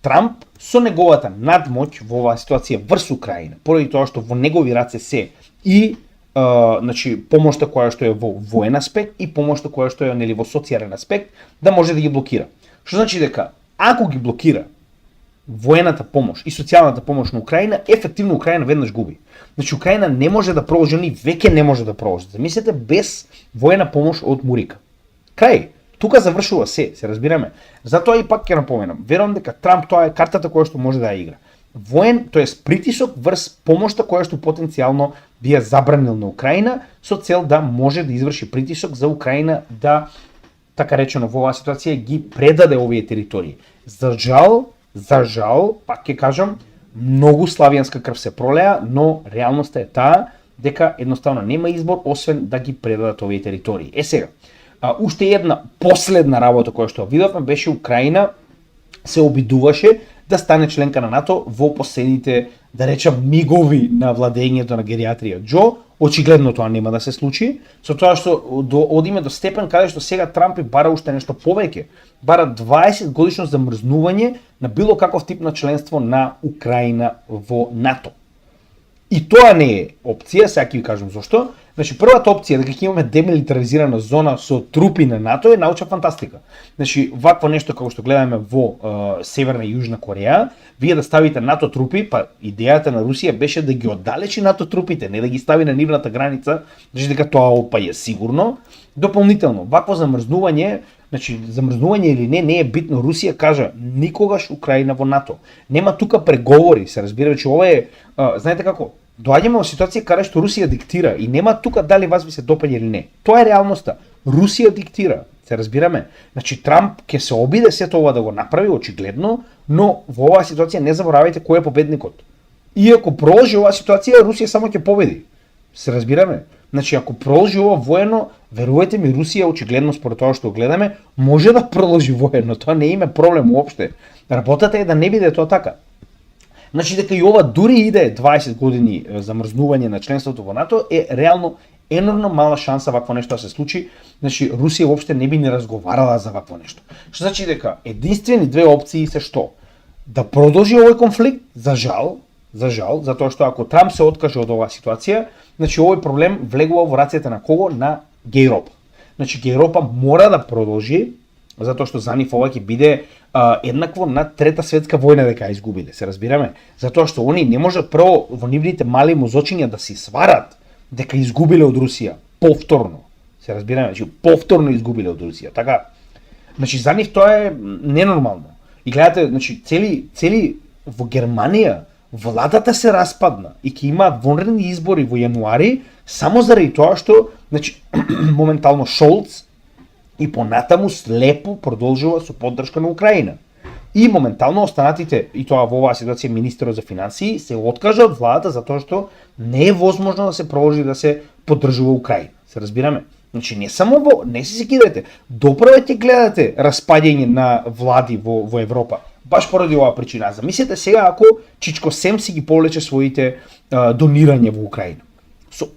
Трамп со неговата надмоќ во оваа ситуација врз Украина, поради тоа што во негови раце се и значи помошта која што е во воен аспект и помошта која што е нели во социјален аспект, да може да ги блокира. Што значи дека ако ги блокира воената помош и социјалната помош на Украина, ефективно Украина веднаш губи. Значи Украина не може да продолжи, ни веќе не може да продолжи. Замислете без воена помош од Мурика. Крај. Тука завршува се разбираме. Затоа и пак ќе напоменам, верувам дека Трамп тоа е картата која што може да ја игра. Воен, тоест притисок врз помошта која што потенцијално би ја забранил на Украина со цел да може да изврши притисок за Украина да така речено во оваа ситуација ги предаде овие територии. За жал, пак ќе кажам, многу славјанска крв се пролеа, но реалноста е таа дека едноставно нема избор освен да ги предадат овие територии. Е сега, уште една последна работа која што видовме беше Украина се обидуваше да стане членка на НАТО во последните, да речам, мигови на владењето на гериатрија Џо. Очигледно тоа нема да се случи, со тоа што одиме до степен каде што сега Трамп и бара уште нешто повеќе. Бара 20 годишно замрзнување на било каков тип на членство на Украина во НАТО. И тоа не е опција, сега ќе ви кажам зошто. Значи, првата опција дека ќе имаме демилитаризирана зона со трупи на НАТО е научна фантастика. Значи, вакво нешто како што гледаме во Северна и Јужна Кореја, вие да ставите НАТО трупи, па идејата на Русија беше да ги оддалечи НАТО трупите, не да ги стави на нивната граница, значи дека тоа опа е сигурно. Дополнително, вакво замрзнување, значи замрзнување или не е битно. Русија кажа никогаш Украина во НАТО. Нема тука преговори, се разбира, че ова е, знаете како, доаѓаме во ситуација каде што Русија диктира и нема тука дали вас ви се допаѓа или не. Тоа е реалноста. Русија диктира, се разбираме. Значи Трамп ќе се обиде сето ова да го направи очигледно, но во оваа ситуација не заборавајте кој е победникот. Иако продолжи оваа ситуација, Русија само ќе победи. Се разбираме. Значи ако продолжи ова воено, верувајте ми, Русија очигледно според тоа што гледаме, може да продолжи воено, тоа не има проблем уопште. Работата е да не биде тоа така. Значи дека и ова дури иде 20 години замрзнување на членството во НАТО е реално енормно мала шанса вакво нешто да се случи. Значи Русија уопште не би не разговарала за вакво нешто. Што значи дека единствени две опции се што? Да продолжи овој конфликт, за жал, затоа што ако Трамп се откаже од оваа ситуација, значи овој проблем влегува во рацете на кого? На Гејропа. Значи Гејропа мора да продолжи, затоа што за нив ова ќе биде еднакво на Трета светска војна дека ја изгубиле, се разбираме. Затоа што они не можат прво во нивните мали мозочиња да си сварат дека изгубиле од Русија повторно. Се разбираме, значи повторно изгубиле од Русија. Така, значи за нив тоа е ненормално. И гледате, значи цели во Германија владата се распадна и ќе имаат вонредни избори во јануари само заради тоа што, значи моментално Шолц и понатаму слепо продолжува со поддршка на Украина. И моментално останатите, и тоа во оваа ситуација министерот за финансии, се откажа од владата затоа што не е возможно да се продолжи да се поддржува Украина. Се разбираме? Значи не само не се кидајте, доправо ќе гледате распаѓање на влади во Европа. Баш поради оваа причина. Замислете сега ако Чичко Сем си ги повлече своите донирања во Украина.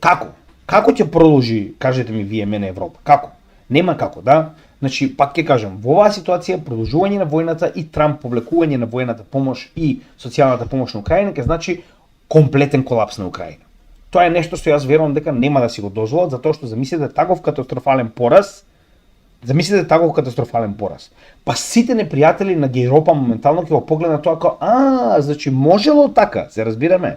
Како? Како ќе продолжи, кажете ми вие мене Европа? Како? Нема како, да? Значи, пак ќе кажам, во оваа ситуација продолжување на војната и Трамп повлекување на воената помош и социјалната помош на Украина ќе значи комплетен колапс на Украина. Тоа е нешто што јас верувам дека нема да си го дозволат, затоа што замислете таков катастрофален пораз. Па сите непријатели на Гејропа моментално ќе го погледнат тоа како значи можело така, се разбираме.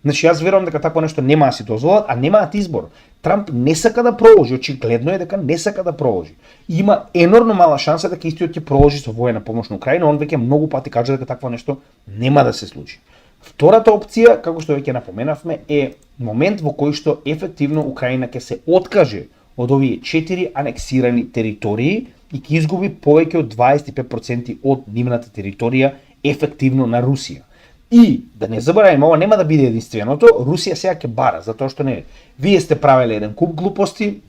Значи јас верувам дека такво нешто нема да си дозволат, а немаат избор. Трамп не сака да продолжи, очигледно е дека не сака да продолжи. Има енормно мала шанса дека истиот ќе продолжи со воена помош на Украина, он веќе многу пати кажа дека такво нешто нема да се случи. Втората опција, како што веќе напоменавме, е момент во кој што ефективно Украина ќе се откаже од овие 4 анексирани територии и ќе изгуби повеќе од 25% од нивната територија ефективно на Русија. И да не забораваме, ова нема да биде единственото, Русија сега ќе бара, затоа што не. Вие сте правеле еден куп глупости,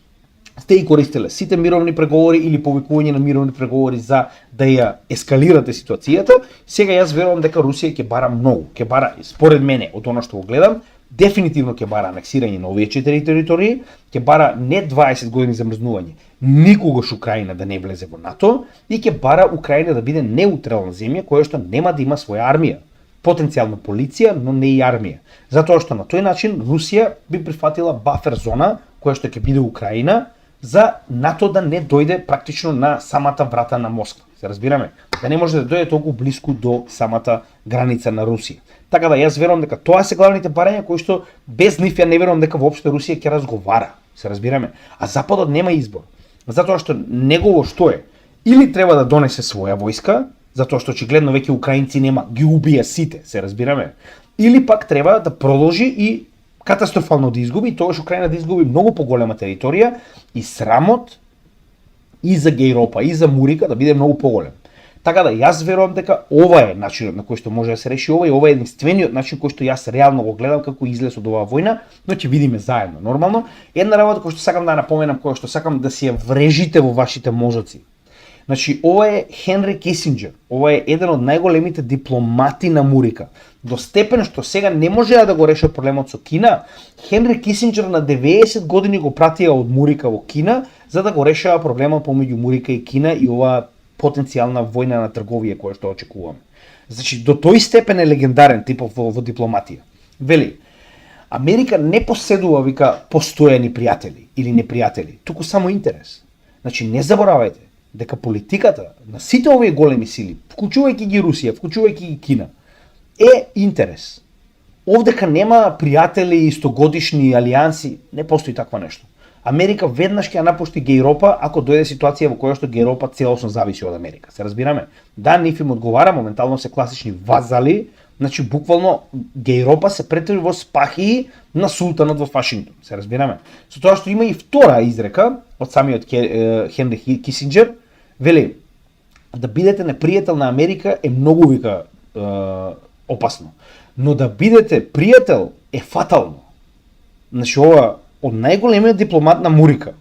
сте и користеле сите мировни преговори или повикување на мировни преговори за да ја ескалирате ситуацијата. Сега јас верувам дека Русија ќе бара многу, ќе бара, според мене, од она што го гледам, дефинитивно ќе бара анексирање на овие 4 територии, ќе бара не 20 години замрзнување, никогаш Украина да не влезе во НАТО и ќе бара Украина да биде неутрална земја која што нема да има своја армија. Потенцијално полиција, но не и армија. Затоа што на тој начин Русија би прифатила бафер зона која што ќе биде Украина за НАТО да не дојде практично на самата врата на Москва. Се разбираме? Да не може да дојде толку блиску до самата граница на Русија. Така да јас верувам дека тоа се главните барања кои што без нив ја не верувам дека воопшто Русија ќе разговара. Се разбираме? А Западот нема избор. Затоа што негово што е? Или треба да донесе своја војска, затоа што очигледно веќе украинци нема, ги убија сите, се разбираме. Или пак треба да продолжи и катастрофално да изгуби, тогаш Украина да изгуби многу поголема територија и срамот и за Гејропа и за Мурика да биде многу поголем. Така да јас верувам дека ова е начинот на кој што може да се реши ова и ова е единствениот начин кој што јас реално го гледам како излез од оваа војна, но ќе видиме заедно. Нормално, една работа која што сакам да напоменам, која што сакам да си ја врежите во вашите мозоци. Значи, ова е Хенри Кисинџер, ова е еден од најголемите дипломати на Мурика. До степен што сега не можеа да го решат проблемот со Кина, Хенри Кисинџер на 90 години го пратија од Мурика во Кина за да го решава проблемот помеѓу Мурика и Кина и оваа потенцијална војна на трговија која што очекуваме. Значи, до тој степен е легендарен типов во дипломатија. Вели, Америка не поседува, вика, постојани пријатели или непријатели, туку само интерес. Значи, не заборавајте дека политиката на сите овие големи сили, вклучувајќи ги Русија, вклучувајќи ги Кина, е интерес. Овдека нема пријатели, истогодишни алијанси, не постои таква нешто. Америка веднаш ќе ја напушти Гејропа ако дојде ситуација во која што Гејропа целосно зависи од Америка. Се разбираме? Да, нив им одговара, моментално се класични вазали, значи буквално Гејропа се претвори во спахи на султанот во Вашингтон. Се разбираме? Со тоа што има и втора изрека од самиот Хенри Кисинџер, вели, да бидете непријател на Америка е многу, вика, опасно. Но да бидете пријател е фатално. Значи, ова од најголемиот дипломат на Мурика.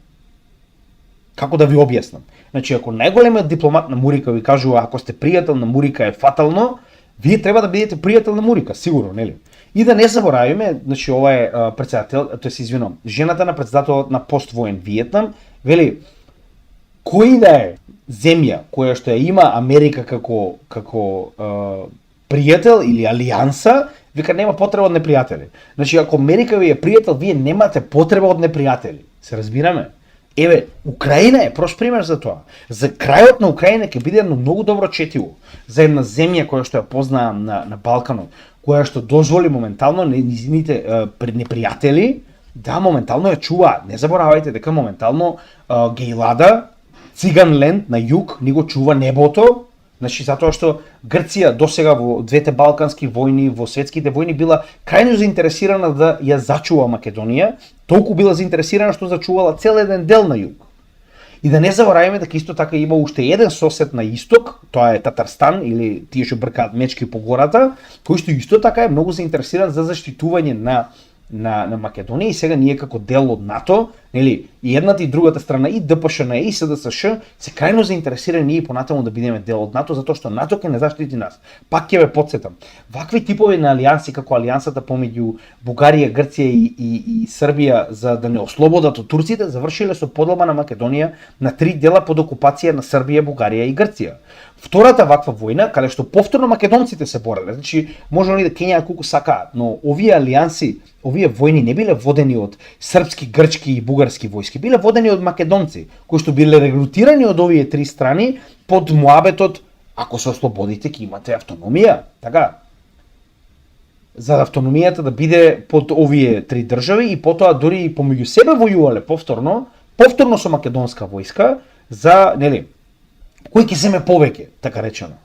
Како да ви објаснам? Значи, ако најголемиот дипломат на Мурика ви кажува ако сте пријател на Мурика е фатално, вие треба да бидете пријател на Мурика, сигурно, нели? И да не заборавиме, значи ова е претседател, тој се извинувам, жената на претседателот на поствоен Виетнам, вели, кој да е земја која што ја има Америка како пријател или алијанса, вика нема потреба од непријатели. Значи, ако Америка ви е пријател, вие немате потреба од непријатели. Се разбираме? Еве, Украина е прост пример за тоа. За крајот на Украина ќе биде едно многу добро четиво за една земја која што ја познаам на Балканот, која што дозволи моментално низините непријатели да моментално ја чуваат. Не заборавајте дека моментално Гејлада, Циганленд на југ ни го чува небото. Значи, затоа што Грција досега во двете балкански војни, во светските војни била крајно заинтересирана да ја зачува Македонија, толку била заинтересирана што зачувала цел еден дел на југ. И да не забораваме дека исто така има уште еден сосед на исток, тоа е Татарстан или тие што бркаат мечки по гората, кој што исто така е многу заинтересиран за заштитување на Македонија и сега ние како дел од НАТО, нели, и едната и другата страна, и ДПШН и СДСШ се крајно заинтересирани ние понатаму да бидеме дел од НАТО, затоа што НАТО ќе не заштити нас. Пак ќе ве потсетам. Вакви типови на алијанси како алијансата помеѓу Бугарија, Грција и Србија за да не ослободат од турците, завршиле со поделба на Македонија на 3 дела под окупација на Србија, Бугарија и Грција. Втората ваква војна, каде што повторно македонците се бореле, значи може они да кењаат колку сакаат, но овие алијанси, овие војни не биле водени од српски, грчки и бугарски војски, биле водени од македонци, кои што биле регрутирани од овие 3 страни под муабетот, ако се ослободите ќе имате автономија, така? За автономијата да биде под овие 3 држави и потоа дури и помеѓу себе војувале повторно со македонска војска за, нели, кој ќе земе повеќе, така речено.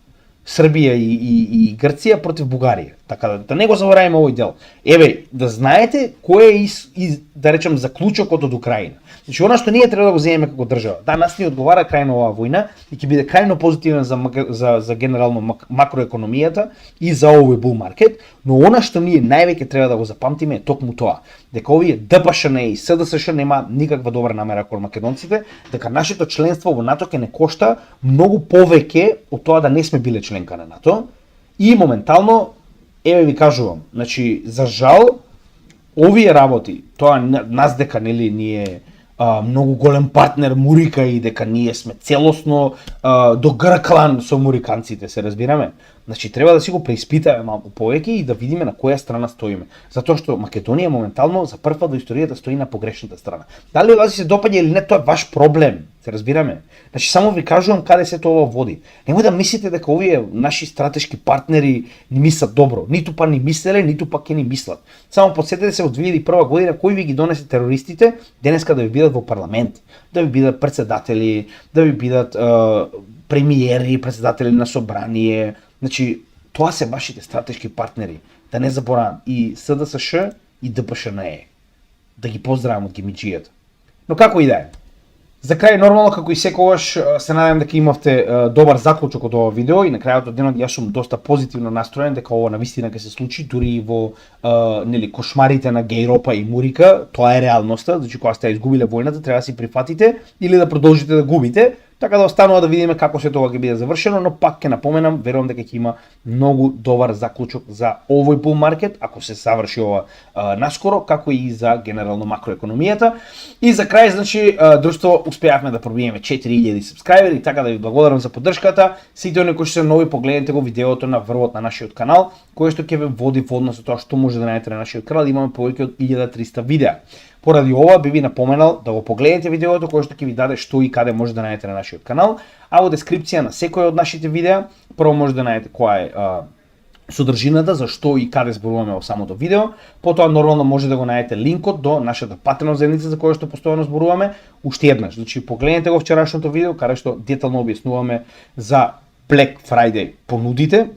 Србија и Грција против Бугарија. Така да не го забораваме овој дел. Еве, да знаете кој е да речем заклучокот од Украина. Значи она што ние треба да го земеме како држава. Да, нас ни одговара крајно оваа војна и ќе биде крајно позитивен за генерално макроекономијата и за овој бул маркет, но она што ние највеќе треба да го запамтиме е токму тоа, дека овие ДПШН и СДСШ нема никаква добра намера кон македонците, дека нашето членство во НАТО ќе не кошта многу повеќе од тоа да не сме биле членка на НАТО и моментално еве ви кажувам, значи за жал овие работи, тоа нас дека нели ние многу голем партнер Мурика и дека ние сме целосно до грклан со муриканците, се разбираме. Значи треба да си го преиспитаме малку повеќе и да видиме на која страна стоиме. Затоа што Македонија моментално за прв пат во историјата стои на погрешната страна. Дали вас се допаѓа или не, тоа е ваш проблем, се разбираме. Значи само ви кажувам каде се тоа води. Немој да мислите дека овие наши стратешки партнери ни мислат добро. Ниту па ни мислеле, ниту па ќе ни мислат. Само подсетете се од 2001 година кој ви ги донесе терористите денеска да ви бидат во парламент, да ви бидат претседатели, да ви бидат премиери, претседатели на собрание. Значи, тоа се вашите стратешки партнери. Да не заборавам и СДСШ и ДПШН. Да ги поздравам од гимиджијата. Но како и да е. За крај, нормално, како и секогаш, се надевам дека имавте добар заклучок од ова видео и на крајот од денот јас сум доста позитивно настроен дека ова навистина ќе се случи, дури и во нели кошмарите на Гејропа и Мурика, тоа е реалноста, значи кога сте изгубиле војната треба да си прифатите или да продолжите да губите, Така да останува да видиме како се тоа ќе биде завршено, но пак ќе напоменам, верувам дека ќе има многу добар заклучок за овој bull market, ако се заврши ова наскоро, како и за генерално макроекономијата. И за крај, значи, друштво, успеавме да пробиеме 4000 сабскрајбери, така да ви благодарам за поддршката. Сите оние кои што се нови, погледнете го видеото на врвот на нашиот канал, кој што ќе ве води во однос со тоа што може да најдете на нашиот канал. Имаме повеќе од 1300 видеа. Поради ова би ви напоменал да го погледнете видеото кој што ќе ви даде што и каде може да најдете на нашиот канал, а во дескрипција на секој од нашите видеа прво може да најдете која е содржината за што и каде зборуваме во самото видео. Потоа нормално може да го најдете линкот до нашата Patreon заедница за која што постојано зборуваме уште еднаш. Значи погледнете го вчерашното видео каде што детално објаснуваме за Black Friday понудите.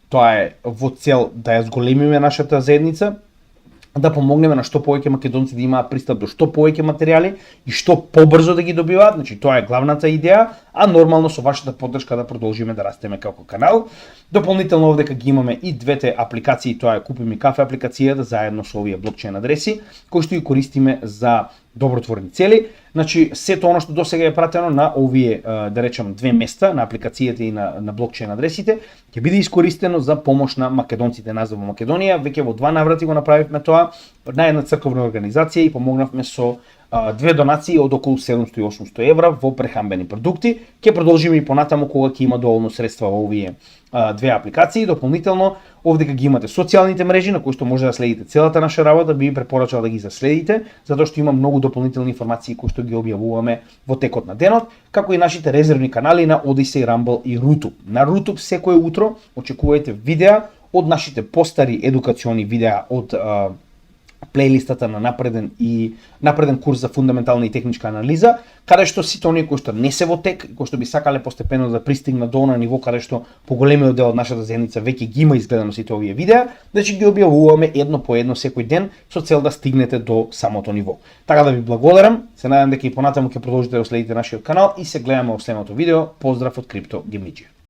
Тоа е во цел да ја зголемиме нашата заедница, да помогнеме на што повеќе македонци да имаат пристап до што повеќе материјали и што побрзо да ги добиваат, значи тоа е главната идеја, а нормално со вашата поддршка да продолжиме да растеме како канал. Дополнително овдека ги имаме и двете апликации, тоа е Купи ми кафе апликацијата заедно со овие блокчейн адреси, кои што ги користиме за добротворни цели. Значи сето оно што досега е пратено на овие да речам две места на апликацијата и на блокчейн адресите ќе биде искористено за помош на македонците назад во Македонија. Веќе во 2 наврати го направивме тоа на една црковна организација и помогнавме со две донации од околу 700 и 800 евра во прехранбени продукти. Ќе продолжиме и понатаму кога ќе има доволно средства во овие две апликации. Дополнително овдека ги имате социјалните мрежи на кои што може да следите целата наша работа, би ви препорачал да ги заследите, затоа што има многу дополнителни информации кои што ги објавуваме во текот на денот, како и нашите резервни канали на Odyssey, Rumble и YouTube. На YouTube секое утро очекувајте видеа од нашите постари едукациони видеа од плейлистата на напреден курс за фундаментална и техничка анализа, каде што сите оние кои што не се во тек, кои што би сакале постепено да пристигнат до она ниво каде што поголемиот дел од нашата заедница веќе ги има изгледано сите овие видеа, значи ги објавуваме едно по едно секој ден со цел да стигнете до самото ниво. Така да ви благодарам, се надам дека и понатаму ќе продолжите да следите нашиот канал и се гледаме во следното видео. Поздрав од Крипто Гемлиџија.